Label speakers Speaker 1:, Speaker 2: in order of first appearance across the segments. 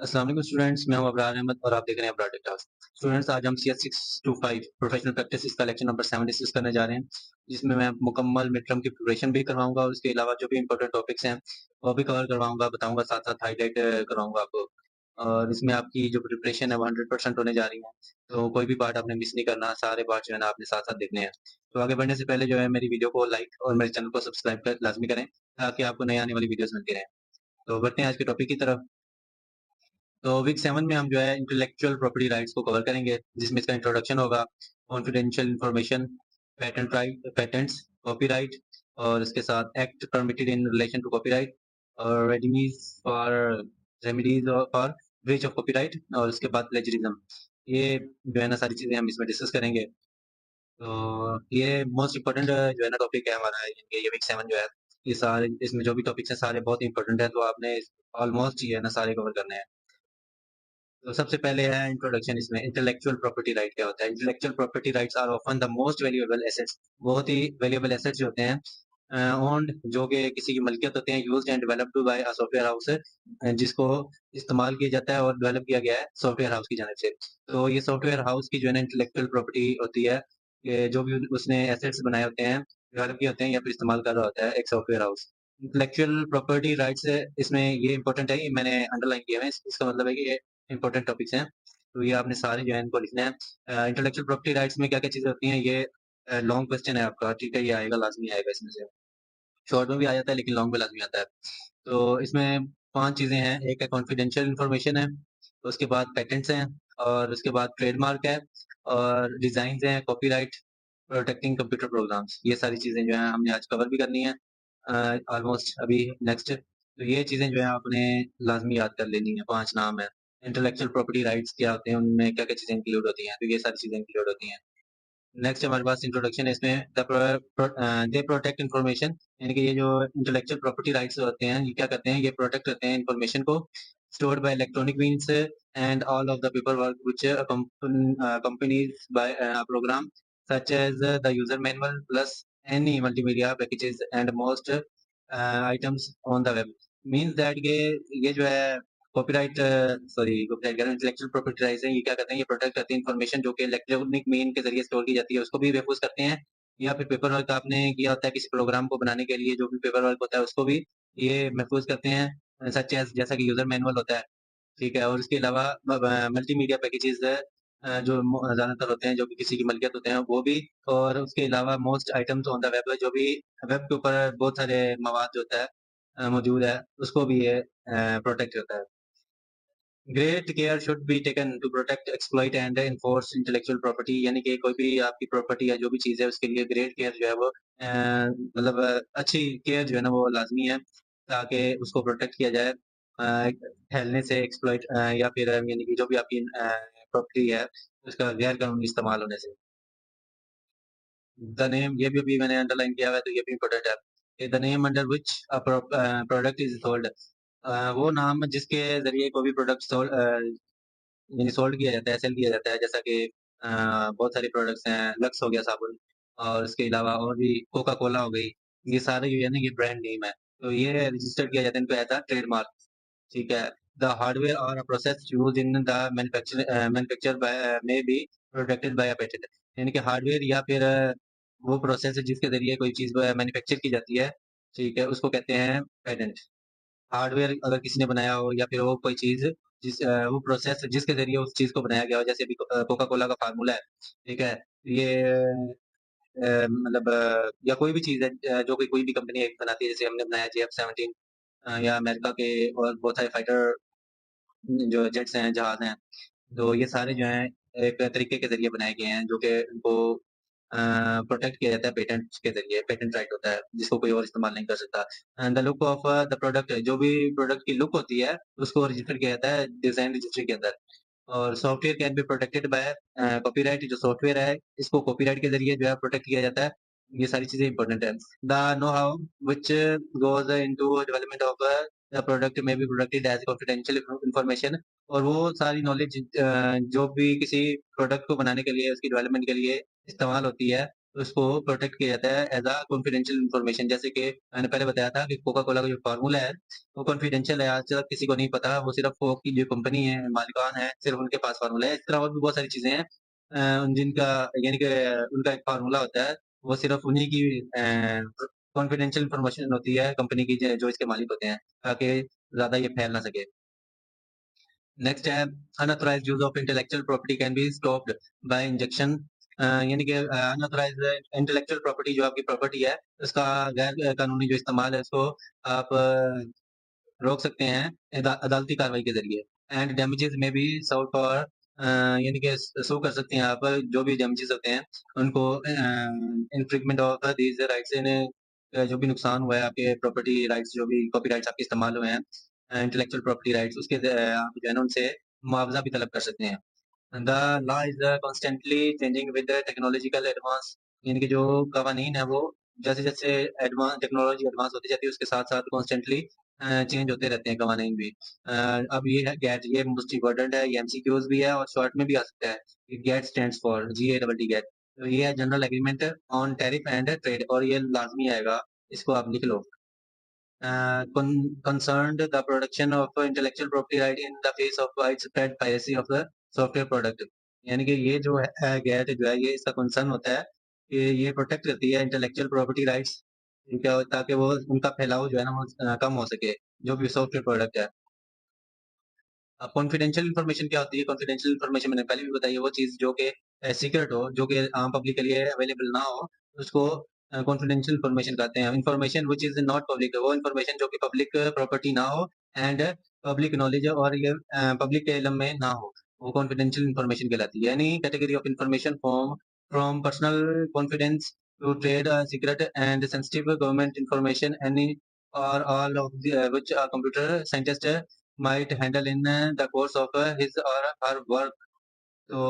Speaker 1: अस्सलाम वालेकुम स्टूडेंट्स, मैं हूं अबरार अहमद और आप देख रहे हैं अबरार टेक टॉक्स। स्टूडेंट्स, आज हम CS 625 प्रोफेशनल प्रैक्टिस का लेक्चर नंबर 7 डिस्कस करने जा रहे हैं, जिसमें मैं मुकम्मल मिड टर्म की प्रिपरेशन भी करवाऊंगा और उसके अलावा जो भी इंपॉर्टेंट टॉपिक्स हैं वो भी कवर करवाऊंगा, बताऊंगा, साथ साथ हाईलाइट करवाऊंगा आपको। और इसमें आपकी जो प्रिपरेशन है वो 100% होने जा रही है, तो कोई भी पार्ट आपने मिस नहीं करना, सारे पार्ट जो है ना आपने साथ साथ देखने हैं। तो आगे बढ़ने से पहले जो है मेरी वीडियो को लाइक और मेरे चैनल को सब्सक्राइब कर लाजमी करें, ताकि आपको नई आने वाली वीडियोस मिलती रहें। तो बढ़ते हैं आज के टॉपिक की तरफ। तो वीक 7 में हम जो है इंटेलेक्चुअल प्रॉपर्टी राइट्स को कवर करेंगे, जिसमें इसका इंट्रोडक्शन होगा, confidential information, patent right, patents, copyright, और इसके साथ act permitted in relation to copyright, और remedies for breach of copyright, और उसके बाद प्लेजरिज्म। ये जो है ना सारी चीजें हम इसमें डिस्कस करेंगे। तो ये मोस्ट इम्पोर्टेंट जो है ना टॉपिक है हमारा, ये वीक 7 जो है, ये सारे इसमें जो भी टॉपिक्स हैं सारे बहुत इंपॉर्टेंट है, तो आपने ऑलमोस्ट ये है ना सारे कवर करने हैं। तो सबसे पहले है इंट्रोडक्शन। इसमें इंटेलेक्चुअल प्रॉपर्टी राइट क्या होता है? Intellectual property rights are often the most valuable assets, बहुत ही वैल्यूएबल एसेट्स जो होते हैं, ओन्ड, जो कि किसी की मलकियत होते हैं, used and developed by a software house, जिसको इस्तेमाल किया जाता है और डेवलप किया गया है सॉफ्टवेयर हाउस की जानिब से। तो ये सॉफ्टवेयर हाउस की जो है ना इंटेलेक्चुअल प्रॉपर्टी होती है, कि जो भी उसने एसेट्स बनाए होते हैं, डेवलप किए होते हैं या फिर इस्तेमाल कर रहा होता है एक software house. Intellectual property rights इसमें ये इंपॉर्टेंट है, ये मैंने अंडरलाइन किया है, इसका मतलब है कि ये इंपॉर्टेंट टॉपिक्स हैं, तो ये आपने सारे जो है इनको लिखना है। इंटेलेक्चुअल प्रॉपर्टी राइट्स में क्या-क्या चीज़ें होती हैं, ये लॉन्ग क्वेश्चन है आपका, ठीक है? ये आएगा, लाज़मी आएगा इसमें से। शॉर्ट में भी आ जाता है लेकिन लॉन्ग में लाज़मी आता है। तो इसमें 5 चीज़ें हैं, एक है कॉन्फिडेंशियल इन्फॉर्मेशन है, उसके बाद पेटेंट्स हैं, और उसके बाद ट्रेडमार्क है, और डिज़ाइन्स हैं, कॉपीराइट, प्रोटेक्टिंग कंप्यूटर प्रोग्राम्स। ये सारी चीज़ें जो हैं हमने आज कवर भी करनी है ऑलमोस्ट अभी नेक्स्ट। तो ये चीज़ें जो है आपने लाज़मी याद कर लेनी है, 5 नाम है। इंटेलेक्चुअल प्रॉपर्टी राइट्स क्या होते हैं, उनमें क्या-क्या चीज़ें इंक्लूड होती हैं, तो ये सारी चीज़ें इंक्लूड होती हैं। नेक्स्ट हमारे पास इंट्रोडक्शन है, इसमें दे प्रोटेक्ट इन्फॉर्मेशन, यानी कि ये जो इंटेलेक्चुअल प्रॉपर्टी राइट्स होते हैं, ये क्या करते हैं, ये प्रोटेक्ट करते हैं इन्फॉर्मेशन को, stored bye electronic means and all of the paper work which accompanies by a program such as the user manual plus any multimedia packages and most items on the web। Means that ये जो है copyright, copyright कह रहा हूँ, intellectual property rights हैं, ये क्या करते हैं, ये प्रोटेक्ट करते हैं इन्फॉर्मेशन जो कि इलेक्ट्रॉनिक मीन के जरिए स्टोर की जाती है, उसको भी महफूज करते हैं, या फिर पेपर वर्क आपने किया होता है किसी प्रोग्राम को बनाने के लिए, जो भी पेपर वर्क होता है उसको भी ये महफूज करते हैं, सच एज जैसा कि यूजर मैनुअल होता है, ठीक है? और उसके अलावा मल्टीमीडिया पैकेजेस जो ज़्यादातर होते हैं, जो कि किसी की मलकियत होते हैं, वो भी, और उसके अलावा most items on the web, जो भी वेब के ऊपर बहुत सारे मवाद जो होता है मौजूद है, उसको भी ये प्रोटेक्ट करता है। Great care should be taken to protect, exploit and enforce intellectual property, यानी कि कोई भी आपकी प्रॉपर्टी या जो भी चीज़ है उसके लिए ग्रेट केयर जो है वो मतलब अच्छी केयर जो है ना वो लाज़मी है, ताकि उसको प्रोटेक्ट किया जाए फैलने से, एक्सप्लॉइट या फिर यानी कि जो भी आपकी प्रॉपर्टी है उसका गैर कानूनी इस्तेमाल होने से। द नेम, ये भी अभी मैंने अंडरलाइन किया हुआ है, तो ये भी इम्पोर्टेंट है कि the name under which a product is sold, वो नाम जिसके ज़रिए कोई भी प्रोडक्ट यानी सोल्ड किया जाता है, सेल किया जाता है, जैसा कि बहुत सारे प्रोडक्ट्स हैं, लक्स हो गया साबुन, और उसके अलावा और भी कोका कोला हो गई, ये सारे जो है ना ये ब्रांड नेम है, तो ये रजिस्टर्ड किया जाता है इनको एज अ ट्रेडमार्क, ठीक है? The hardware or a process used in the manufacture may be protected by a patent, यानी कि हार्डवेयर या फिर वो प्रोसेस है जिसके ज़रिए कोई चीज़ मैन्युफैक्चर की जाती है, ठीक है? उसको कहते हैं पेटेंट। हार्डवेयर अगर किसी ने बनाया हो या फिर वो कोई चीज़ वो प्रोसेस जिसके ज़रिए उस चीज़ को बनाया गया हो, जैसे अभी कोका कोला का फ़ॉर्मूला है, ठीक है? ये मतलब या कोई भी चीज़ है जो कोई भी कंपनी एक बनाती है, जैसे हमने बनाया JF-17, या अमेरिका के और बहुत सारे फाइटर जो जेट्स हैं, जहाज़ हैं, तो ये सारे जो हैं एक तरीके के ज़रिए बनाए गए हैं, जो कि उनको प्रोटेक्ट किया जाता है पेटेंट्स के ज़रिए, पेटेंट राइट होता है, जिसको कोई और इस्तेमाल नहीं कर सकता। And the look of the product, जो भी प्रोडक्ट की लुक होती है, उसको रजिस्टर किया जाता है डिज़ाइन रजिस्ट्री के अंदर। और software can be protected bye copyright, जो सॉफ्टवेयर है, इसको कॉपीराइट के ज़रिए जो है प्रोटेक्ट किया जाता है। ये सारी चीज़ें इम्पोर्टेंट है। The know how which goes into development of the product may be protected as confidential information, और वो सारी नॉलेज जो भी किसी प्रोडक्ट को बनाने के लिए, उसकी डेवलपमेंट के लिए इस्तेमाल होती है, उसको प्रोटेक्ट किया जाता है एज़ अ कॉन्फिडेंशियल इन्फॉर्मेशन। जैसे कि मैंने पहले बताया था कि कोका कोला का जो फ़ॉर्मूला है, वो कॉन्फिडेंशियल है, आज तक किसी को नहीं पता, वो सिर्फ़ कोक की जो कंपनी है, मालिकान है, सिर्फ़ उनके पास फ़ॉर्मूला है। इस तरह और भी बहुत सारी चीज़ें हैं जिनका यानी कि उनका एक फ़ॉर्मूला होता है, वो सिर्फ़ उन्हीं की कॉन्फिडेंशियल इन्फॉर्मेशन होती है कंपनी की जो इसके मालिक होते हैं, ताकि ज़्यादा ये फैल ना सके। नेक्स्ट है unauthorized use of intellectual property can be stopped by injection. यानी कि अनऑथराइज्ड इंटेलेक्चुअल प्रॉपर्टी जो आपकी प्रॉपर्टी है, उसका गैर कानूनी जो इस्तेमाल है उसको आप रोक सकते हैं अदालती कार्रवाई के ज़रिए। एंड डैमेजेस में बी सॉल्व फॉर यानी कि सू कर सकते हैं आप जो भी डैमेजेस होते हैं उनको इन्फ्रिंजमेंट ऑफ दीज़ राइट्स इन जो भी नुकसान हुआ है आपके प्रॉपर्टी राइट्स जो भी कॉपीराइट्स आपके इस्तेमाल हुए हैं इंटेलेक्चुअल प्रॉपर्टी राइट्स उसके आप जो है ना उनसे मुआवज़ा भी तलब कर सकते हैं। The law is constantly changing with the technological advance. यानी कि जो कवानीन है वो जैसे-जैसे टेक्नोलॉजी एडवांस होती जाती है उसके साथ-साथ कॉन्स्टेंटली चेंज होते रहते हैं कवानीन भी। अब ये है गेट, ये मोस्ट इम्पोर्टेंट है, ये एमसीक्यूज़ भी है और शॉर्ट में भी आ सकता है। ये gate stands for GATT gate. तो ये है general agreement on tariff and trade और ये लाज़मी आएगा, इसको आप लिख लो। concerned the production of intellectual property right in the face of widespread piracy of the software product। यानी कि ये जो है गैर जो है ये इसका कंसर्न होता है कि ये प्रोटेक्ट करती है इंटेलेक्चुअल प्रॉपर्टी राइट्स क्या ताकि वो उनका फैलाव जो है ना वो कम हो सके जो भी सॉफ्टवेयर प्रोडक्ट है। अब कॉन्फिडेंशियल इन्फॉर्मेशन क्या होती है? कॉन्फिडेंशियल इन्फॉर्मेशन मैंने पहले भी बताई है, वो चीज़ जो कि सीक्रेट हो, जो कि आम पब्लिक के लिए अवेलेबल ना हो, उसको कॉन्फिडेंशियल इन्फॉर्मेशन कहते हैं। Information which is not public, वो इन्फॉर्मेशन जो कि पब्लिक प्रॉपर्टी ना हो एंड पब्लिक नॉलेज और ये पब्लिक के इल्म में ना हो, वो कॉन्फिडेंशियल इन्फॉर्मेशन कहलाती है। Any category of information from personal confidence to trade secret and sensitive government information any or all of the which a computer scientist might handle in the course of his or her work। तो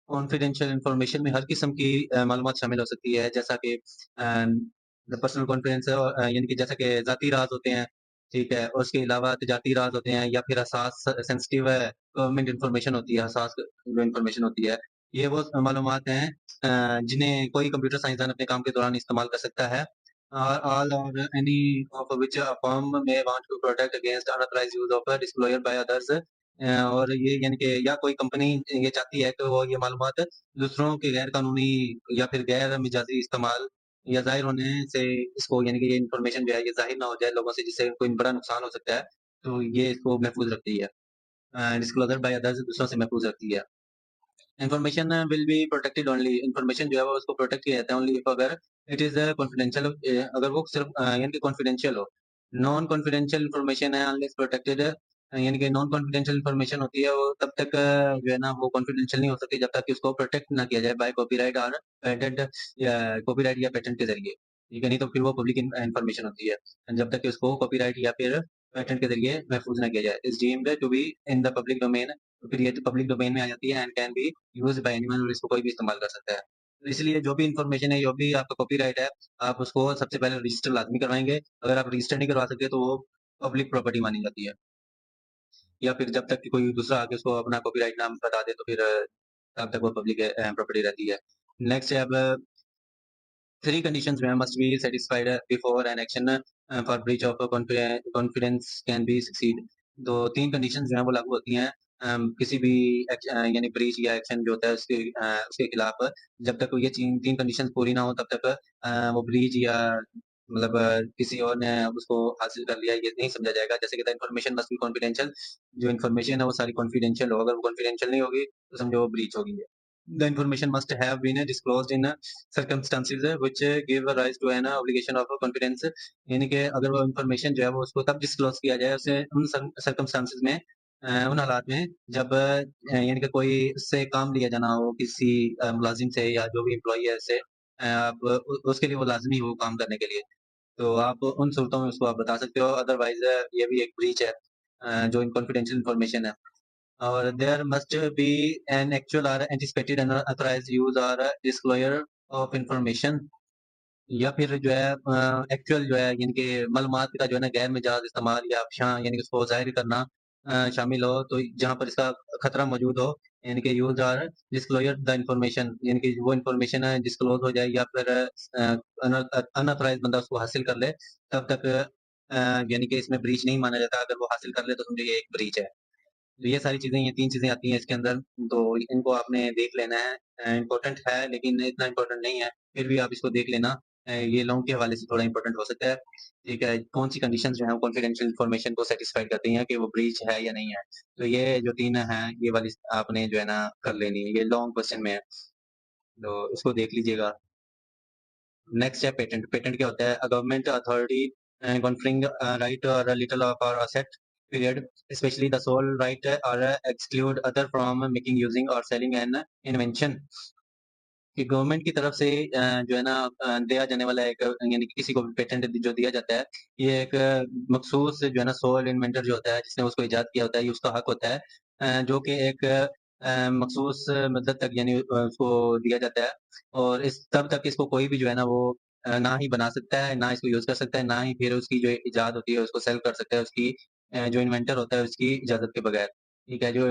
Speaker 1: confidential information में हर किस्म की मालूमात शामिल हो सकती है जैसा कि पर्सनल कॉन्फिडेंस यानी कि जैसा कि ज़ाती राज होते हैं, ठीक है? और उसके अलावा तजारती राज होते हैं या फिर हसास सेंसिटिव गवर्नमेंट इंफॉर्मेशन होती है, हसास जो इंफॉर्मेशन होती है, ये वो मालूमात हैं जिन्हें कोई कंप्यूटर साइंसदान अपने काम के दौरान इस्तेमाल कर सकता है। All or any of which a firm may want to protect against unauthorised use of disclosure by others. और ये यानी कि या कोई कंपनी ये चाहती है कि वो ये मालूमात दूसरों के गैर कानूनी या फिर गैर मिजाजी इस्तेमाल या ज़ाहिर होने से इसको यानी कि ये इन्फॉर्मेशन जो है ये ज़ाहिर ना हो जाए लोगों से जिससे कोई बड़ा नुकसान हो सकता है, तो ये इसको महफूज़ रखती है। डिस्क्लोज़र बाय अदर्स दूसरों से महफूज़ रखती है। Information will be protected only, information जो है वो उसको प्रोटेक्ट किया जाता है ओनली इफ अगर इट इज़ कॉन्फिडेंशियल अगर वो सिर्फ यानी कि कॉन्फिडेंशियल हो। नॉन कॉन्फिडेंशियल इन्फॉर्मेशन है अनलेस प्रोटेक्टेड यानी कि नॉन कॉन्फिडेंशियल इन्फॉर्मेशन होती है वो तब तक जो है ना वो कॉन्फिडेंशियल नहीं हो सकती जब तक कि उसको प्रोटेक्ट ना किया जाए बाय कॉपीराइट और पेटेंट या कॉपीराइट या पेटेंट के ज़रिए। ठीक है? नहीं तो फिर वो पब्लिक इन्फॉर्मेशन होती है। जब तक कि उसको कॉपीराइट या फिर पेटेंट के ज़रिए महफूज़ ना किया जाए। Is deemed to be in the public domain, तो फिर ये तो पब्लिक डोमेन में आ जाती है and can be used by anyone और इसको कोई भी इस्तेमाल कर सकता है। तो इसलिए जो भी इन्फॉर्मेशन है, जो भी आपका कॉपीराइट है, आप उसको सबसे पहले रजिस्टर लाज़मी करवाएँगे। अगर आप रजिस्टर नहीं करवा सकते तो वो पब्लिक प्रॉपर्टी मानी जाती है। या फिर जब तक कि कोई दूसरा आके उसको अपना कॉपीराइट नाम बता दे तो फिर तब तक वो पब्लिक प्रॉपर्टी रहती है। नेक्स्ट है अब 3 conditions में must be satisfied before an action for breach of confidence can be succeed। तो 3 कंडीशंस जो हैं वो लागू होती हैं किसी भी यानी ब्रीच या एक्शन जो होता है उसके खिलाफ जब तक ये 3 कंडीशंस पूरी ना हो तब तक वो ब्रीच या मतलब किसी और ने उसको हासिल कर लिया ये नहीं समझा जाएगा। जैसे कि the information must be confidential, जो इन्फॉर्मेशन है वो सारी कॉन्फिडेंशियल हो, अगर वो कॉन्फिडेंशियल नहीं होगी तो समझो वो ब्रीच होगी। The information must have been disclosed in circumstances which give rise to an obligation of confidence। यानी कि अगर वो इन्फॉर्मेशन जो है वो उसको तब डिस्क्लोज किया जाए उसे उन सर्कमस्टांसेस में उन हालात में जब यानी कि कोई उससे काम लिया जाना हो किसी मुलाजिम से या जो भी एम्प्लॉई है उससे आप उसके लिए वो लाजमी हो काम करने के लिए। तो आप उन सूरतों में उसको आप बता सकते हो, अदरवाइज ये भी एक ब्रीच है जो इन कॉन्फिडेंशियल इन्फॉर्मेशन है। और there must be an actual or anticipated unauthorised use or disclosure of information. या फिर जो है एक्चुअल जो है यानी कि मालूमात का जो है ना गैर मिजाज इस्तेमाल या अफशां यानी कि उसको ज़ाहिर करना शामिल हो, तो जहाँ पर इसका खतरा मौजूद हो यानी कि use or disclosure the information, यानी कि वो इंफॉर्मेशन डिस्क्लोज हो जाए या फिर अनऑथराइज बंदा उसको हासिल कर ले, तब तक यानी कि इसमें ब्रीच नहीं माना जाता। अगर वो हासिल कर ले तो समझो ये एक ब्रीच है। तो ये सारी चीजें, ये 3 चीजें आती हैं इसके अंदर, तो इनको आपने देख लेना है। इम्पोर्टेंट है लेकिन इतना इम्पोर्टेंट नहीं है, फिर भी आप इसको देख लेना। ये लॉन्ग के हवाले से थोड़ा इम्पोर्टेंट हो सकता है। ठीक है, कौन सी कंडीशंस जो है कॉन्फिडेंशियल इन्फॉर्मेशन को सेटिस्फाइड करती हैं कि वो ब्रीच है या नहीं है। तो ये जो 3 हैं, ये वाली आपने जो है ना कर लेनी है, ये लॉन्ग क्वेश्चन में है, तो इसको देख लीजिएगा। नेक्स्ट है पेटेंट। पेटेंट क्या होता है? A government authority conferring right or title of or a set period, especially the sole right or exclude other from making, using or selling an invention. कि गवर्नमेंट की तरफ से जो है ना दिया जाने वाला एक, यानी कि किसी को भी पेटेंट जो दिया जाता है, ये एक मखसूस जो है ना सोल इन्वेंटर जो होता है, जिसने उसको इजाद किया होता है, ये उसका हक होता है, जो कि एक मखसूस मदद तक यानी उसको दिया जाता है। और इस तब तक इसको कोई भी जो है ना वो ना ही बना सकता है, ना इसको यूज कर सकता है, ना ही फिर उसकी जो इजाद होती है उसको सेल कर सकता है, उसकी जो इन्वेंटर होता है उसकी इजाजत के बगैर। ठीक है, जो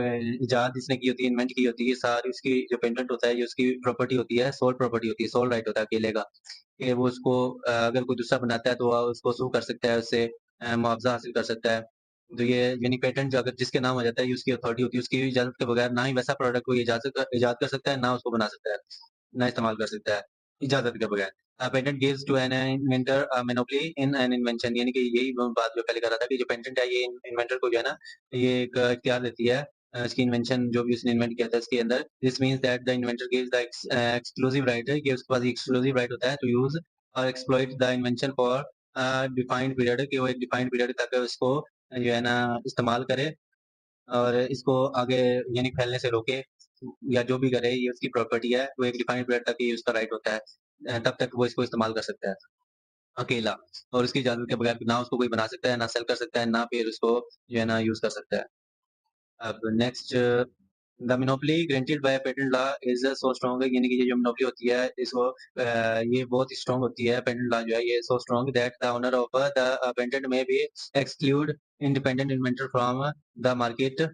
Speaker 1: इजाद जिसने की होती है, इन्वेंट की होती है, सारी उसकी जो पेटेंट होता है, ये उसकी प्रॉपर्टी होती है, सोल प्रॉपर्टी होती है, सोल राइट होता है अकेले का। कि वो उसको अगर कोई दूसरा बनाता है तो वह उसको सू कर सकता है, उससे मुआवजा हासिल कर सकता है। तो ये यानी पेटेंट जो अगर जिसके नाम हो जाता है, ये उसकी अथॉरिटी होती है, उसकी इजाज़त के बगैर ना ही वैसा प्रोडक्ट को इजाद कर सकता है, ना उसको बना सकता है, ना इस्तेमाल कर सकता है, इजाज़त के बगैर। Patent gives to an inventor a monopoly in an invention, यानी कि यही वो बात जो पहले कर रहा था कि जो पेटेंट है ये इन्वेंटर को जो है ना, ये एक इख्तियार देती है इसकी इन्वेंशन जो भी उसने इन्वेंट किया था इसके अंदर। This means that the inventor gives the exclusive right है कि उसके पास एक्सक्लूसिव राइट होता है टू यूज और exploit the invention for defined period, कि वो एक डिफाइंड पीरियड तक उसको जो है ना इस्तेमाल करे और इसको आगे यानी फैलने से रोके, या जो भी करे, ये उसकी प्रॉपर्टी है, वो एक डिफाइंड पीरियड तक ही उसका राइट होता है। तब तक वो इसको इस्तेमाल कर सकता है अकेला, और उसकी इजाज़त के बगैर ना उसको कोई बना सकता है, ना सेल कर सकता है, ना फिर उसको जो है ना यूज़ कर सकता है। अब next, the monopoly granted by patent law is so strong, यानी कि ये जो मोनोपोली होती है इसको ये बहुत स्ट्रांग होती है, पेटेंट लॉ जो है ये so strong that the owner of the patent में भी exclude independent inventor from the market.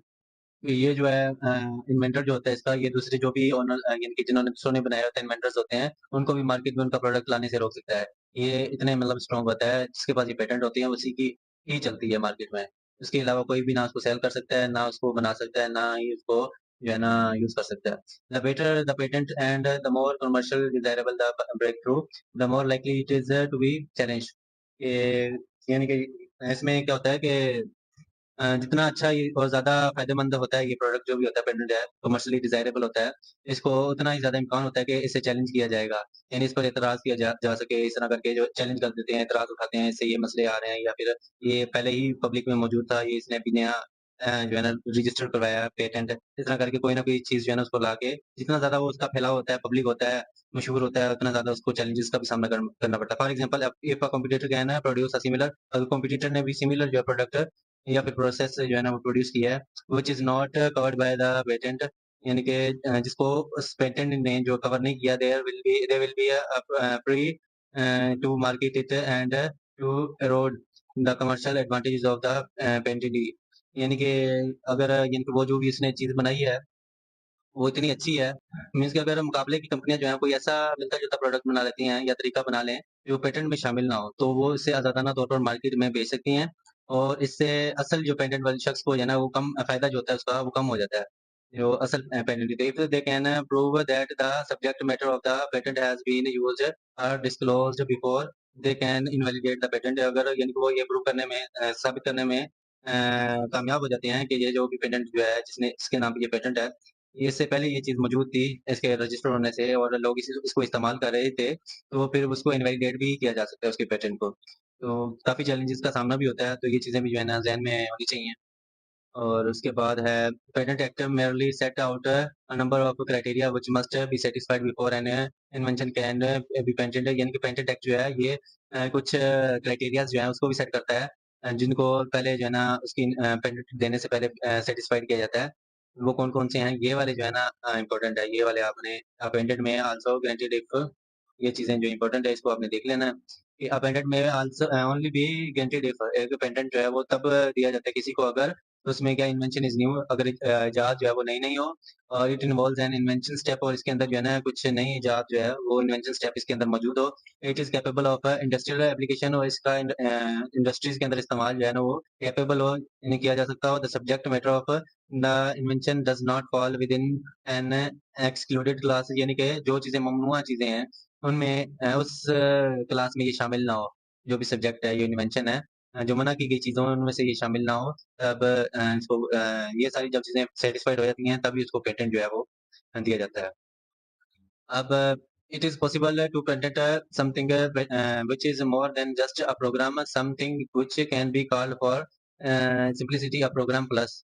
Speaker 1: ये जो है इन्वेंटर जो होता है इसका, ये दूसरे जो भी ओनर यानी कि जिन्होंने दूसरों ने बनाया होता है, इन्वेंटर्स होते हैं, उनको भी मार्केट में उनका प्रोडक्ट लाने से रोक सकता है। ये इतने मतलब स्ट्रांग होता है, जिसके पास ये पेटेंट होती है उसी की ही चलती है मार्केट में। उसके अलावा कोई भी ना उसको सेल कर सकता है, ना उसको बना सकता है, ना ही उसको जो है ना यूज़ कर सकता है। The better the patent and the more commercial desirable the breakthrough, the more likely it is to be challenged. ये यानी कि इसमें क्या होता है कि जितना अच्छा ये और ज़्यादा फ़ायदेमंद होता है ये प्रोडक्ट जो भी होता है, पेटेंट है, कमर्शियली डिज़ायरेबल होता है, इसको उतना ही ज़्यादा इम्कान होता है कि इसे चैलेंज किया जाएगा। यानी इस पर एतराज़ किया जा सके, इस तरह करके जो चैलेंज कर देते हैं, एतराज़ उठाते हैं, इससे ये मसले आ रहे हैं, या फिर ये पहले ही पब्लिक में मौजूद था, ये इसने अभी नया जो है ना रजिस्टर करवाया है पेटेंट। इस तरह करके कोई ना कोई चीज़ जो है ना उसको लाके, जितना ज़्यादा वो उसका फैलाव होता है, पब्लिक होता है, मशहूर होता है, उतना ज़्यादा उसको चैलेंजेस का भी सामना करना पड़ता है। For example, if a competitor can produce a similar, अगर कॉम्पिटिटर ने भी सिमिलर जो है प्रोडक्ट या फिर प्रोसेस जो है ना वो प्रोड्यूस किया है, which is not covered by the patent, यानी कि जिसको उस पेटेंट ने जो कवर नहीं किया, there will be free to market it and to erode the commercial advantages of the patentee. यानी कि अगर यानी कि वो जो भी इसने चीज़ बनाई है वो इतनी अच्छी है, मीन्स कि अगर मुकाबले की कंपनियाँ जो हैं कोई ऐसा मिलता-जुलता प्रोडक्ट बना लेती हैं या तरीका बना लें, जो पेटेंट में शामिल ना हो, तो वो इससे आज़ादाना तौर पर मार्केट में बेच सकती हैं, और इससे असल जो पेटेंट वाले शख्स को जो है ना वो कम फ़ायदा जो होता है उसका वो कम हो जाता है। जो असल patent if they can prove that the subject matter of the patent has been used or disclosed before they can invalidate the patent, अगर यानी कि वो ये प्रूव करने में साबित करने में कामयाब हो जाते हैं कि ये जो भी पेटेंट जो है जिसके नाम पे ये पेटेंट है, इससे पहले ये चीज़ मौजूद थी, इसके रजिस्टर होने से, और लोग इसको इस्तेमाल कर रहे थे, तो फिर उसको इनवैलिडेट भी किया जा सकता है उसके पेटेंट को। तो काफ़ी चैलेंजेस का सामना भी होता है, तो ये चीज़ें भी जो है ना ज़हन में होनी चाहिए। और उसके बाद है patent act merely set out a number of criteria which must be satisfied before N invention can be patented, यानी कि पेटेंट एक्ट जो है ये कुछ क्राइटेरियाज़ जो हैं उसको भी सेट करता है, जिनको पहले जो है ना उसकी पेटेंट देने से पहले सैटिस्फाइड किया जाता है। वो कौन-कौन से हैं, ये वाले जो है ना इम्पोर्टेंट है, ये वाले आपने अपेंडेड में आल्सो ग्रांटेड इफ, ये चीज़ें जो इम्पोर्टेंट है इसको आपने देख लेना है कि अपेंडेड में also only be granted if, एक पेटेंट जो है वो तब दिया जाता है किसी को अगर तो उसमें क्या इन्वेंशन इज़ न्यू, अगर इजाद जो है वो नई हो और it involves N invention step, और इसके अंदर जो है ना कुछ नई इजाद जो है वो इन्वेंशन स्टेप इसके अंदर मौजूद हो। It is capable of industrial application, और इसका इंडस्ट्रीज़ के अंदर इस्तेमाल जो है ना वो कैपेबल हो, यानी किया जा सकता हो। The subject matter of the invention does not fall with in an excluded class, यानी कि जो चीज़ें ममनुआ चीज़ें हैं, उनमें उस क्लास में ये शामिल ना हो। जो भी सब्जेक्ट है, ये इन्वेंशन है, जो मना की गई चीज़ों उनमें से ये शामिल ना हो, तब इसको ये सारी जब चीज़ें सैटिस्फाइड हो जाती हैं, तभी उसको पेटेंट जो है वो दिया जाता है। अब it is possible to patent something which is more than just a program, something which can be called for simplicity a program plus.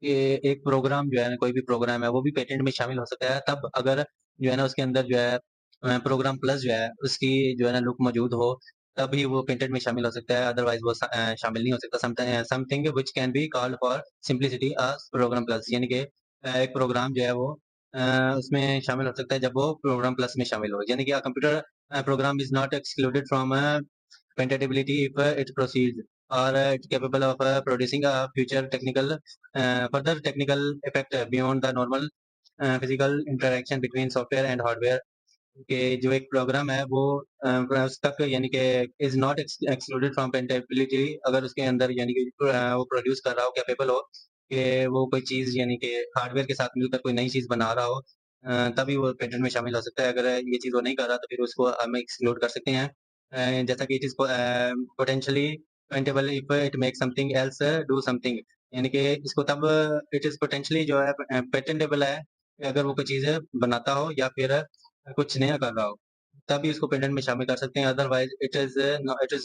Speaker 1: ये एक प्रोग्राम जो है ना, कोई भी प्रोग्राम है, वो भी पेटेंट में शामिल हो सकता है, तब अगर जो है ना उसके अंदर जो है प्रोग्राम प्लस जो है उसकी जो है ना लुक मौजूद हो, तभी वो पेटेंट में शामिल हो सकता है, अदरवाइज वो शामिल नहीं हो सकता। Something which can be called for simplicity a program plus, यानी कि एक प्रोग्राम जो है वो उसमें शामिल हो सकता है जब वो प्रोग्राम प्लस में शामिल हो, यानी कि computer program is not excluded from patentability if it proceeds, or it's capable of producing a future technical further technical effect beyond the normal physical interaction between software and hardware, कि जो एक programme है वो उस तक यानी कि is not excluded from patentability, अगर उसके अंदर यानी कि वो प्रोड्यूस कर रहा हो, कैपेबल हो कि वो कोई चीज़ यानी कि हार्डवेयर के साथ मिलकर कोई नई चीज़ बना रहा हो, तभी वो पेटेंट में शामिल हो सकता है। अगर ये चीज़ वो नहीं कर रहा तो फिर उसको हम एक्सक्लूड कर सकते हैं। जैसा कि it is potentially patentable if it make something else do something, यानी कि इसको तब इट इज़ पोटेंशियली जो है पेटेंटेबल है, अगर वो कोई चीज़ बनाता हो या फिर कुछ नया कर रहा हो, तभी उसको पेटेंट में शामिल कर सकते हैं। Otherwise it is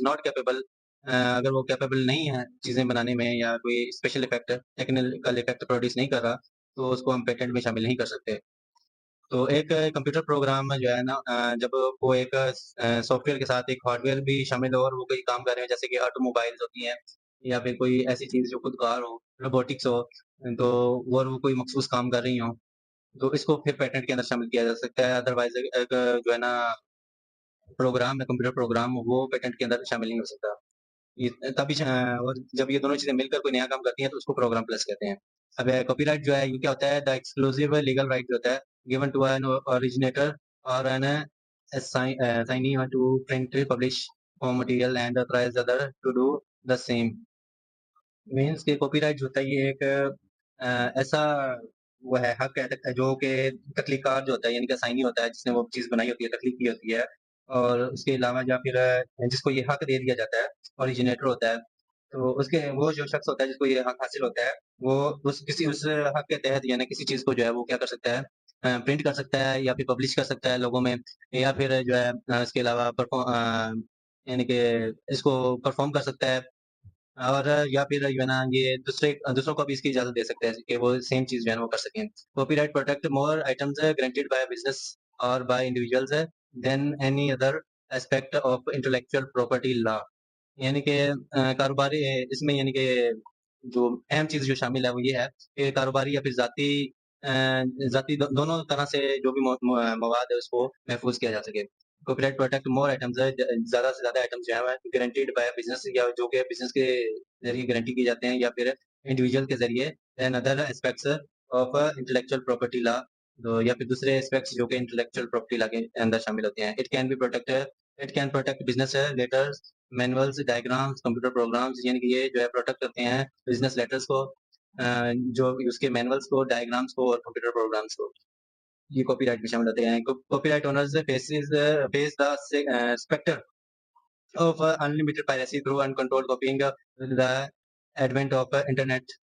Speaker 1: not capable, अगर वो कैपेबल नहीं है चीज़ें बनाने में या कोई special effect technical effect produce नहीं कर रहा, तो उसको हम पेटेंट में शामिल नहीं कर सकते। तो एक कंप्यूटर प्रोग्राम में जो है ना जब वो एक सॉफ्टवेयर के साथ एक हार्डवेयर भी शामिल हो और वो कोई काम कर रहे हैं, जैसे कि ऑटोमोबाइल्स होती हैं या फिर कोई ऐसी चीज़ जो खुदकार हो, रोबोटिक्स हो, तो और वो कोई मखसूस काम कर रही हो, तो इसको फिर पेटेंट के अंदर शामिल किया जा सकता है। अदरवाइज एक जो है ना प्रोग्राम है, कंप्यूटर प्रोग्राम, वो पेटेंट के अंदर शामिल नहीं हो सकता। ये तभी और जब ये दोनों चीज़ें मिलकर कोई नया काम करती हैं, तो उसको प्रोग्राम प्लस कहते हैं। अब कॉपीराइट जो है ये क्या होता है? द एक्सक्लूसिव लीगल राइट जो होता है given to an originator or an assignee to print, publish material and authorise other to do the same. Means कि कॉपीराइट जो होता है ये एक ऐसा वो है, हक है जो कि तख्लीकार जो होता है, यानी कि असाइनी होता है जिसने वो चीज़ बनाई होती है, तख्लीक की होती है, और उसके अलावा या फिर जिसको ये हक दे दिया जाता है, ओरिजिनेटर होता है। तो उसके वो जो शख्स होता है जिसको ये हक हासिल होता है, वो उस हक के तहत यानी किसी चीज़ को जो है वो क्या कर सकता है, प्रिंट कर सकता है या फिर पब्लिश कर सकता है लोगों में, या फिर जो है इसके अलावा यानी कि इसको परफ़ॉर्म कर सकता है, और या फिर जो है ना ये दूसरों को भी इसकी इजाज़त दे सकते हैं कि वो सेम चीज़ जो है ना वो कर सकें। Copyright protect more items granted by business और by individuals than any other aspect of intellectual property law, यानी कि कारोबारी इसमें यानी कि जो अहम चीज़ जो शामिल है वो ये है कि कारोबारी या फिर अ, ज़ाती दोनों तरह से जो भी मवाद है उसको महफूज़ किया जा सके। कॉपीराइट प्रोटेक्ट मोर आइटम्स है, ज़्यादा से ज़्यादा आइटम्स जो है गारंटीड बाय बिज़नेस, या जो कि बिज़नेस के ज़रिए गारंटी की जाते हैं, या फिर इंडिविजुअल के ज़रिए and other aspects of intellectual property law, तो या फिर दूसरे एस्पेक्ट्स जो कि इंटेलेक्चुअल प्रॉपर्टी लॉ के अंदर शामिल होते हैं। It can protect business letters, manuals, diagrams, computer programs, यानी कि ये जो है प्रोटेक्ट करते हैं बिज़नेस लेटर्स को, जो उसके मैनुअल्स को, डायग्राम्स को और कंप्यूटर प्रोग्राम्स को। ये कॉपीराइट में शामिल होते हैं। Copyright owners face the spectre of unlimited piracy through uncontrolled copying with the advent of internet।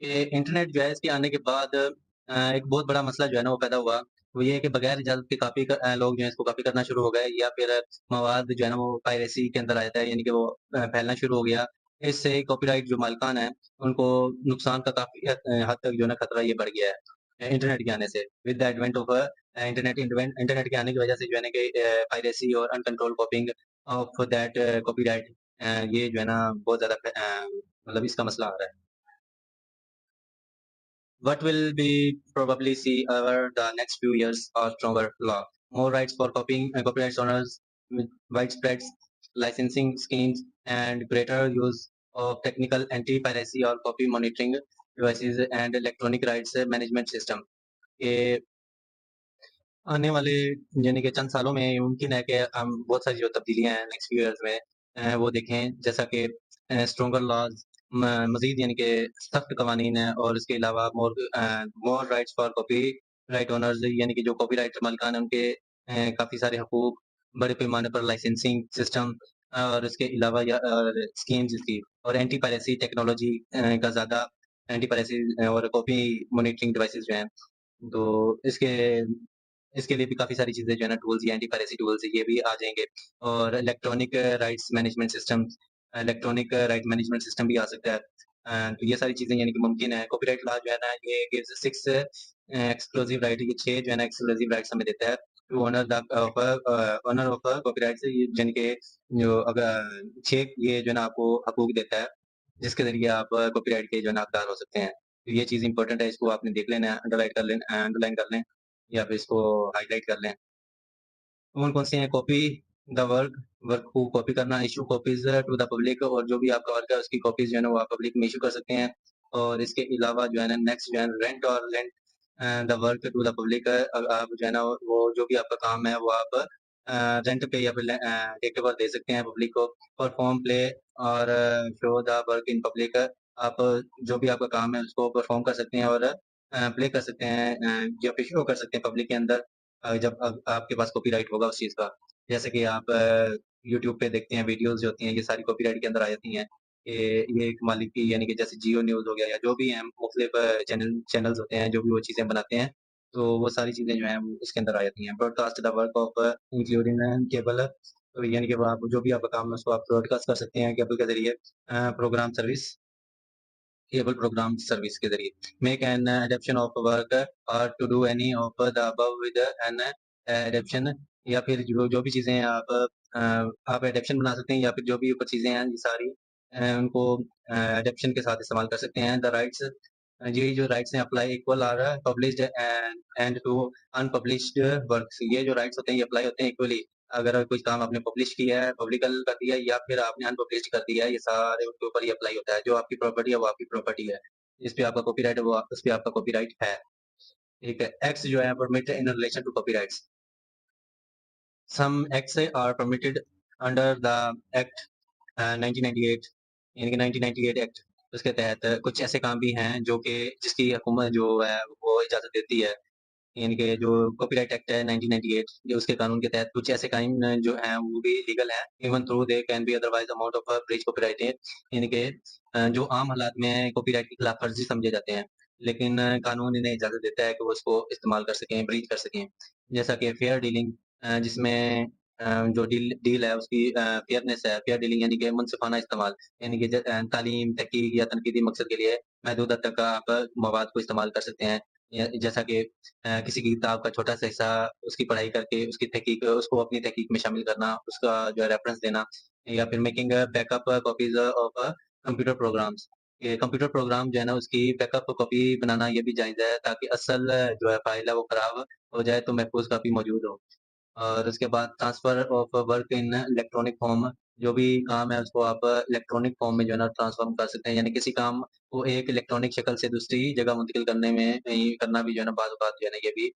Speaker 1: ये इंटरनेट जो है इसके आने के बाद एक बहुत बड़ा मसला जो है ना वो पैदा हुआ। वो ये है कि बगैर इजाज़त के लोग जो है इसको कॉपी करना शुरू हो गए, या फिर मवाद जो है ना वो पायरेसी के अंदर आ जाता है, यानी कि वो फैलना शुरू हो गया। इससे कॉपीराइट जो मालिकान हैं उनको नुकसान का काफ़ी हद तक जो है ना खतरा ये बढ़ गया है इंटरनेट के आने से। With the advent of internet के आने की वजह से जो है ना कि पायरेसी और अनकंट्रोल्ड कॉपिंग ऑफ दैट कॉपीराइट, ये जो है ना बहुत ज़्यादा मतलब इसका मसला आ रहा है। What will be probably see over the next few years are stronger law, more rights for copying copyright owners with widespread licensing schemes and greater use of technical anti piracy और copy monitoring devices and electronic rights management system. ये आने वाले यानी कि चंद सालों में मुमकिन है कि हम बहुत सारी जो तब्दीलियाँ हैं नेक्स्ट फ्यू ईयर्स में वो देखें, जैसा कि स्ट्रॉन्गर लॉज़, म मज़ीद यानी कि सख्त कवानीन हैं, और इसके अलावा मोर राइट्स फॉर कॉपीराइट ओनर्स, यानी कि जो कॉपीराइट मालिकान हैं उनके काफ़ी सारे हकूक, बड़े पैमाने पर लाइसेंसिंग सिस्टम, और इसके अलावा स्कीम्स की, और एंटी पायरेसी टेक्नोलॉजी का ज़्यादा, एंटी पायरेसी और कॉपी मॉनिटरिंग डिवाइसेस जो हैं, तो इसके लिए भी काफ़ी सारी चीज़ें जो है ना, टूल्स, ये एंटी पायरेसी टूल्स ये भी आ जाएँगे, और electronic rights management system, electronic right management system भी आ सकता है। तो ये सारी चीज़ें यानी कि मुमकिन है। कॉपीराइट लॉ जो है ना, ये गिव्स 6 एक्सक्लूसिव राइट, ये 6 जो है ना एक्सक्लूसिव राइट्स हमें देता है टू ओनर ऑफ कॉपीराइट्स, ये जिनके जो अगर 6 ये जो है ना आपको हकूक देता है, जिसके ज़रिए आप कॉपीराइट के जो है ना हकदार हो सकते हैं। तो ये चीज़ इम्पोर्टेंट है, इसको आपने देख लेना है, अंडरलाइन कर लें या फिर इसको हाइलाइट कर लें। कौन-कौन से हैं? कॉपी द वर्क को कॉपी करना, issue copies to the public, और जो भी आपका वर्क है उसकी कॉपीज़ जो है ना वो आप पब्लिक में इश्यू कर सकते हैं। और इसके अलावा जो है ना नेक्स्ट जो है rent the work to the public, आप जो है ना वो जो भी आपका काम है वो आप रेंट पे या फिर ठेके पर दे सकते हैं पब्लिक को। परफॉर्म प्ले और show the work in public, आप जो भी आपका काम है उसको परफॉर्म कर सकते हैं और प्ले कर सकते हैं, या फिर शो कर सकते हैं पब्लिक के अंदर, जब आपके पास कॉपीराइट होगा उस चीज़ का। जैसे कि आप यूट्यूब पे देखते हैं वीडियोज़ जो होती हैं, ये सारी कॉपीराइट के अंदर आ जाती हैं। ये एक मालिक की, यानी कि जैसे जियो न्यूज़ हो गया या जो भी हैं मुख्तलिफ चैनल्स होते हैं, जो भी वो चीज़ें बनाते हैं, तो वो सारी चीज़ें जो हैं वो इसके अंदर आ जाती हैं। Broadcast the work of including cable, तो यानी कि वो आप जो भी आपका काम है उसको आप ब्रॉडकास्ट कर सकते हैं केबल के ज़रिए, programme service, cable programme service के ज़रिए। Make an adoption of work or to do any of the above with an adoption, या फिर जो जो भी चीज़ें अ, आप एडॉप्शन बना सकते हैं, या फिर जो भी ऊपर चीज़ें हैं ये सारी उनको एडॉप्शन के साथ इस्तेमाल कर सकते हैं। द राइट्स, ये जो राइट्स हैं apply equal are published and to unpublished works, ये जो राइट्स होते हैं ये अप्लाई होते हैं इक्वली। अगर कोई काम आपने पब्लिश किया है, पब्लिकल कर दिया है, या फिर आपने अनपब्लिश्ड कर दिया है, ये सारे उनके ऊपर ही अप्लाई होता है। जो आपकी प्रॉपर्टी है, वो आपकी प्रॉपर्टी है। जिस पे आपका कॉपीराइट है, वो उस पे आपका कॉपीराइट है। ठीक है? एक्ट्स जो है permit in relation to copyrights. Some acts are permitted under the act 1998, यानी कि 1998 एक्ट, उसके तहत कुछ ऐसे काम भी हैं जो कि जिसकी हुकूमत जो है वो इजाज़त देती है। यानी कि जो कॉपीराइट एक्ट है 1998, ये उसके कानून के तहत कुछ ऐसे काम जो हैं वो भी लीगल हैं, even though they can be otherwise amount of breach copyright, यानी कि जो आम हालात में कॉपीराइट की खिलाफवर्जी समझे जाते हैं, लेकिन कानून इन्हें इजाज़त देता है कि वो उसको इस्तेमाल कर सकें, ब्रीच कर सकें। जैसा कि फेयर डीलिंग, जिसमें जो डील है उसकी फेयरनेस है, फेयर डीलिंग यानी कि मुनसिफ़ाना इस्तेमाल, यानी कि तालीम, तहकीक या तनकीदी मकसद के लिए महदूद हद तक आप मवाद को इस्तेमाल कर सकते हैं। जैसा कि किसी की किताब का छोटा-सा हिस्सा उसकी पढ़ाई करके उसकी तहकीक उसको अपनी तहकीक में शामिल करना, उसका जो है रेफ़रेंस देना, या फिर making backup copies of computer programs. ये कंप्यूटर प्रोग्राम जो है ना उसकी बैकअप कॉपी बनाना ये भी जायज़ है, ताकि असल जो है फ़ाइल है वो ख़राब हो जाए तो महफ़ूज़ कॉपी मौजूद हो। और उसके बाद transfer of work in electronic form, जो भी काम है उसको आप इलेक्ट्रॉनिक फ़ॉर्म में जो है ना ट्रांसफ़ॉर्म कर सकते हैं। यानी किसी काम को एक इलेक्ट्रॉनिक शक्ल से दूसरी जगह मुंतकिल करने में करना भी जो है ना बाज़ औक़ात जो है ना ये भी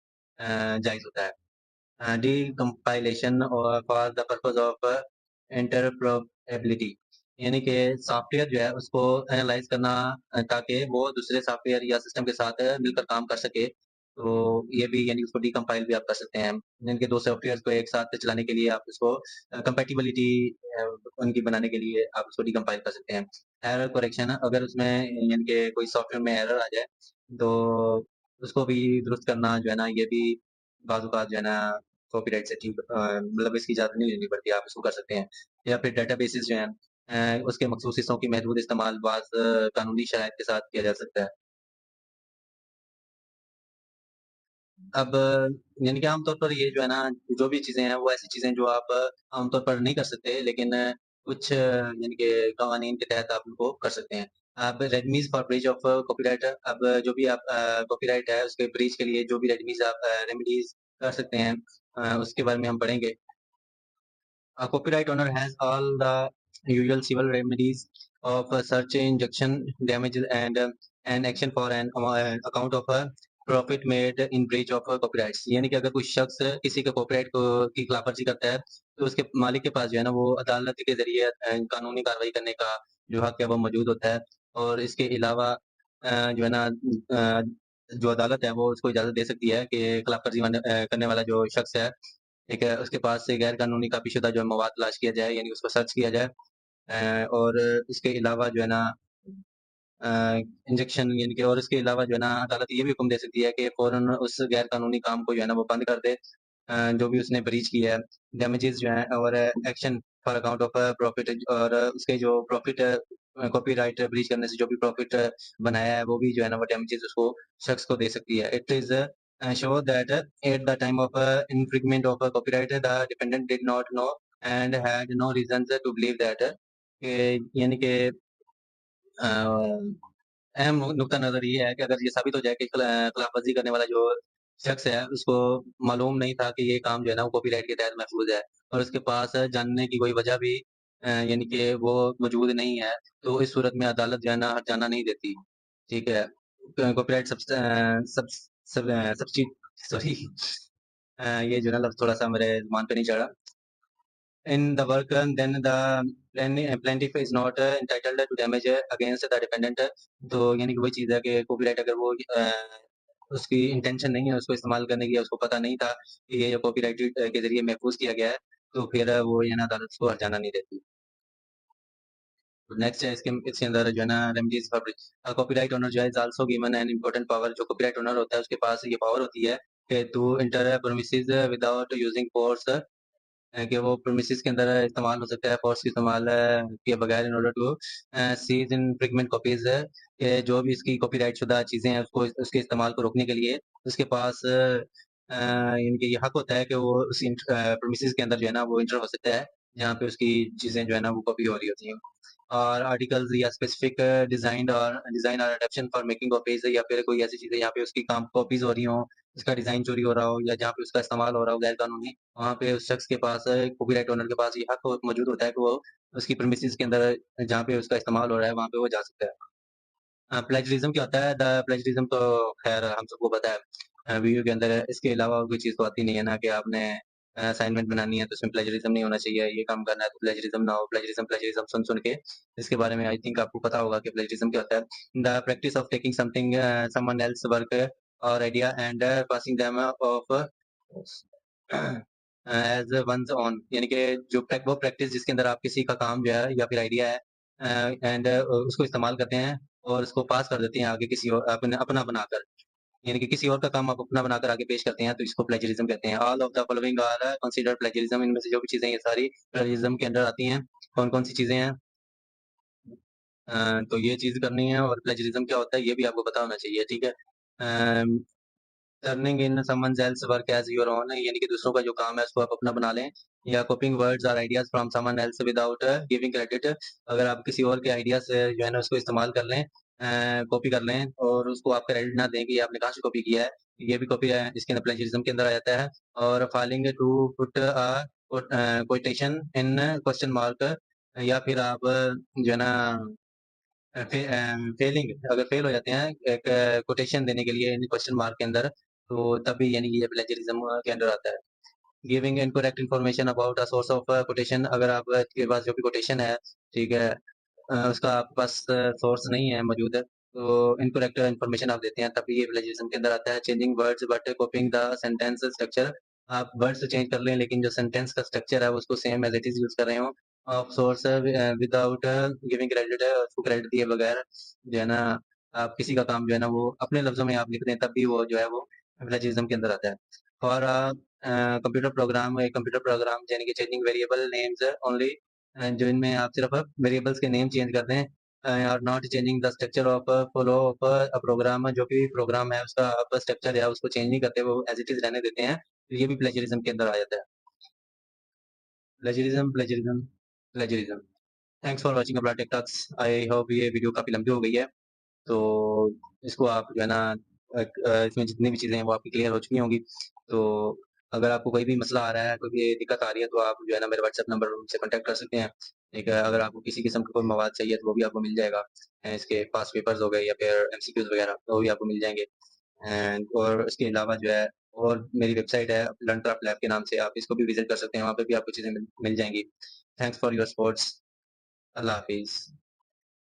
Speaker 1: जायज़ होता है। डीकम्पाइलेशन और for the purpose of interoperability, यानी कि सॉफ्टवेयर जो है उसको एनालाइज़ करना, ताकि वो दूसरे सॉफ्टवेयर या सिस्टम के साथ मिलकर काम कर सके। तो ये भी यानी उसको डीकम्पाइल भी आप कर सकते हैं। जिनके 2 सॉफ्टवेयर्स को एक साथ चलाने के लिए आप उसको कंपैटिबिलिटी अ, उनकी बनाने के लिए आप उसको डीकम्पाइल कर सकते हैं। एरर करेक्शन, अगर उसमें यानी कि कोई सॉफ्टवेयर में एरर आ जाए, तो उसको भी दुरुस्त करना जो है ना ये भी बाज़ औक़ात जो है ना कॉपीराइट से ठीक मतलब इसकी इजाज़त नहीं लेनी पड़ती, आप इसको कर सकते हैं। या फिर डेटाबेसेस जो हैं उसके मखसूस हिस्सों की महदूद इस्तेमाल बाज़ कानूनी शराइत के साथ किया जा सकता है। अब यानी कि आम तौर पर ये जो है ना, जो भी चीज़ें हैं, वो ऐसी चीज़ें जो आप आम तौर पर नहीं कर सकते, लेकिन कुछ यानी कि कवानीन के तहत आप उनको कर सकते हैं। अब रेडमीज़ फॉर ब्रीच ऑफ कॉपीराइट, अब जो भी आप कॉपीराइट है, उसके ब्रीच के लिए जो भी रेडमीज़ आप रेमेडीज़ कर सकते हैं, उसके बारे में हम पढ़ेंगे। A copyright owner has all the usual civil remedies of search injection damages and an action for an account of profit made in breach of copyrights। यानी कि अगर कोई शख्स किसी के कॉपीराइट को की खिलाफवर्जी करता है तो उसके मालिक के पास जो है ना वो अदालत के जरिए कानूनी कार्रवाई करने का जो हक है वो मौजूद होता है। और इसके अलावा जो है ना जो अदालत है वो उसको इजाज़त दे सकती है कि खिलाफवर्जी करने वाला जो शख्स है, ठीक है, उसके पास से गैर कानूनी काफ़ीशुदा जो है मवाद तलाश किया जाए, यानी उसको सर्च किया जाए। और इसके अलावा जो है ना अ, इंजेक्शन यानी कि और इसके अलावा जो है ना अदालत ये भी हुक्म दे सकती है कि फ़ौरन उस गैर कानूनी काम को जो है ना वो बंद कर दे, जो भी उसने ब्रीच किया है। डैमेजेस जो हैं और action for account of profit और उसके जो प्रॉफिट कॉपीराइट ब्रीच करने से जो भी प्रॉफिट बनाया है वो भी जो है ना वो डैमेजेस उसको शख्स को दे सकती है। It is show that at the time of infringement of copyright the defendant did not know and had no reasons to believe that यानी कि अहम नुकता नज़र ये है कि अगर ये साबित हो जाए कि खिलाफ़वर्ज़ी करने वाला जो शख्स है, उसको मालूम नहीं था कि ये काम जो है ना वो कॉपीराइट के तहत महफ़ूज़ है और उसके पास जानने की कोई वजह भी यानी कि वो मौजूद नहीं है, तो इस सूरत में अदालत जो है ना हर्जाना नहीं देती, ठीक है? कॉपीराइट सब्स्टि सॉरी ये जो है ना लफ़्ज़ थोड़ा-सा मेरे ज़ुबान पे नहीं चढ़ा। In the work, then the plaintiff is not entitled to damage against the defendant। तो यानी कि वही चीज़ है कि कॉपीराइट अगर वो उसकी इंटेंशन नहीं है उसको इस्तेमाल करने की या उसको पता नहीं था कि ये कॉपीराइट के ज़रिए महफूज़ किया गया है, तो फिर वो ये ना अदालत उसको हर्जाना नहीं देती। नेक्स्ट है इसके अंदर जो है ना remedies for breach. Copyright owner जो है is also given an important power. जो कॉपीराइट ओनर होता है उसके पास ये पावर होती है कि to enter premises without using force, कि वो प्रीमिसेस के अंदर इस्तेमाल हो सकता है फोर्स के इस्तेमाल किए बगैर in order to seize infringement copies, कि जो भी इसकी कॉपीराइट शुदा चीज़ें हैं उसको उसके इस्तेमाल को रोकने के लिए उसके पास यानी कि ये हक होता है कि वो उस प्रीमिसेस के अंदर जो है ना वो एंटर हो सकता है जहाँ पे उसकी चीज़ें जो है ना वो कॉपी हो रही होती हैं। और आर्टिकल्स या स्पेसिफिक डिज़ाइन और अडैप्शन फॉर मेकिंग कॉपीज़, या फिर कोई ऐसी चीज़ें यहाँ पे उसकी काम कॉपीज़ हो रही हों, उसका डिज़ाइन चोरी हो रहा हो या जहाँ पे उसका इस्तेमाल हो रहा हो गैर कानूनी, वहाँ पे उस शख्स के पास कॉपीराइट ओनर के पास ये हक मौजूद होता है कि वो उसकी प्रीमिसेस के अंदर जहाँ पे उसका इस्तेमाल हो रहा है वहाँ पे वो जा सकता है। प्लेजरिज्म क्या होता है? द प्लेजरिज्म तो ख़ैर हम सबको पता है वीडियो के अंदर है। इसके अलावा कोई चीज़ तो आती नहीं है ना कि आपने असाइनमेंट बनानी है तो उसमें प्लेजरिज्म नहीं होना चाहिए, ये काम करना है तो प्लेजरिज्म ना हो। प्लेजरिज्म प्लेजरिज्म सुन-सुन के इसके बारे में आई थिंक आपको पता होगा कि प्लेजरिज्म क्या होता है। The practice of taking something someone else work or idea and passing them off as one's own, यानी कि जो वो प्रैक्टिस जिसके अंदर आप किसी का काम जो है या फिर आइडिया है एंड उसको इस्तेमाल करते हैं और उसको पास कर देते हैं आगे किसी और अपने अपना बनाकर, यानी कि किसी और का काम आप अपना बनाकर आगे पेश करते हैं तो इसको प्लेजरिज्म कहते हैं। All of the following are considered plagiarism. इनमें से जो भी चीज़ें ये सारी प्लेजरिज्म के अंडर आती हैं। कौन-कौन सी चीज़ें हैं? तो ये चीज़ करनी है और प्लेजरिज्म क्या होता है ये भी आपको पता होना चाहिए, ठीक है? Um turning in someone else work as your own, यानी कि दूसरों का जो काम है उसको आप अपना बना लें, या कॉपिंग वर्ड्स और ideas from someone else without giving credit. अगर आप किसी और के आइडियाज़ जो है ना उसको इस्तेमाल कर लें, कॉपी कर लें और उसको आप क्रेडिट ना दें कि ये आपने कहाँ से कॉपी किया है, ये भी कॉपी इसके अंदर प्लेजरिज्म के अंदर आ जाता है। और failing to put quotation in question mark, या फिर आप जो है ना फेलिंग अगर फेल हो जाते हैं एक कोटेशन देने के लिए इन क्वेश्चन मार्क के अंदर, तो तब भी यानी कि ये प्लेजरिज्म के अंडर आता है। Giving incorrect information about a source of quotation, अगर आपके पास जो भी कोटेशन है, ठीक है, उसका आपके पास सोर्स नहीं है मौजूद है, तो इनकरेक्ट इन्फॉर्मेशन आप देते हैं तब भी ये प्लेजरिज्म के अंदर आता है। Changing words but copying the sentence structure, आप वर्ड्स चेंज कर लें लेकिन जो सेंटेंस का स्ट्रक्चर है उसको same as it is use कर रहे हो। Of source without giving credit, उसको क्रेडिट दिए बगैर जो है ना आप किसी का काम जो है ना वो अपने लफ्जों में आप लिख दें तब भी वो जो है वो प्लेजरिज्म के अंदर आता है। और कंप्यूटर प्रोग्राम यानी कि चेंजिंग वेरिएबल नेम्स ओनली, जो इनमें आप सिर्फ वेरिएबल्स के नेम चेंज करते हैं और not changing the structure of flow of a program, जो भी प्रोग्राम है उसका आप स्ट्रक्चर है उसको चेंज नहीं करते, वो एज इट इज रहने देते हैं, तो ये भी प्लेजरिज्म के अंदर आ जाता है। Plagiarism plagiarism plagiarism. Thanks for watching अपना टेक टॉक्स। आई होप ये वीडियो काफ़ी लंबी हो गई है, तो इसको आप जो है ना इसमें जितनी भी चीज़ें हैं वो आपकी क्लियर हो चुकी होंगी। तो अगर आपको कोई भी मसला आ रहा है, कोई भी दिक्कत आ रही है तो आप जो है ना मेरे व्हाट्सएप नंबर से कॉन्टैक्ट कर सकते हैं। एक अगर आपको किसी किस्म का कोई मवाद चाहिए तो वो भी आपको मिल जाएगा। इसके पास्ट पेपर्स हो गए या फिर एमसीक्यूज़ वगैरह तो वो भी आपको मिल जाएँगे। एंड और इसके अलावा जो है और मेरी वेबसाइट है लर्नक्राफ्ट लैब के नाम से, आप इसको भी विज़िट कर सकते हैं, वहाँ पे भी आपको चीज़ें मिल मिल जाएँगी। Thanks for your supports. Allah हाफ़िज़।